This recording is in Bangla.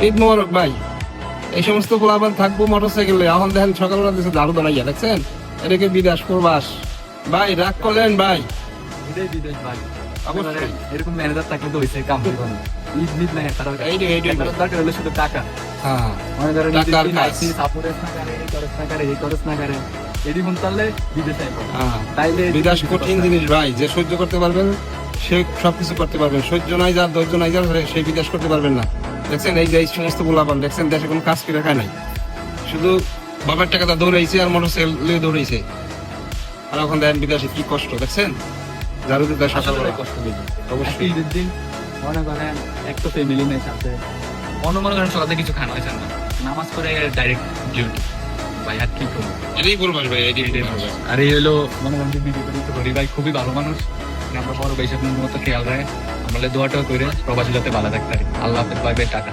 ঈদ মোবারক ভাই। এই সমস্ত পোলাপান থাকবো মোটরসাইকেলে, এখন দেখেন সকালবেলা দিচ্ছে দারু দাঁড়াইয়া, দেখছেন? এটাকে বিদেশ প্রবাস। ভাই রাগ করলেন ভাই? এটাই বিদেশ ভাই। অবশ্যই। এরকম ম্যানেজার থাকলে তো হয়েছে কাম জীবনে। ঈদ নিদ নাই তার দরকার হলে শুধু টাকা। হ্যাঁ, মনে করেন টাকার কাজ। সাপোর্ট না করে, এই খরচ না করে, এই খরচ না করে, এটি ফোন চাললে বিদেশ আইবো। হ্যাঁ, তাইলে বিদেশ কঠিন জিনিস ভাই, যে সহ্য করতে পারবেন সে সবকিছু করতে পারবেন, সহ্য নাই যার, ধৈর্য নাই যার, সেই বিদেশ করতে পারবেন না। দেখছেন এই যে এই সমস্ত পোলাপান, দেখছেন দেশে কোনো কাজ করে খায় নাই, শুধু বাবার টাকাটা দৌড়াইছে আর মোটরসাইকেল দৌড়াইছে, আর এখন দেখেন বিদেশে কি কষ্ট, দেখছেন? যার উদ্যোগ সকালবেলা কষ্ট দিবে। অবশ্যই। ঈদের দিন মনে করেন এক তো ফ্যামিলি নেই সাথে, মনে করেন সকালে কিছু খানা হয়েছে না, নামাজ পড়ে ডাইরেক্ট ডিউটি। ভাই আর কি করবো, এটাই বলবাস ভাই, এটাই বলবাস। আর এই হলো মনে করেন ভিডিও করি ভাই, খুবই ভালো মানুষ। আমরা বড় ভাই সাথে মতো খেয়াল রাখে, আমাদের দোয়াটাও করে প্রবাসী যাতে ভালো থাকতে পারি। আল্লাহ হাফেজ, বাই বাই, টাটা।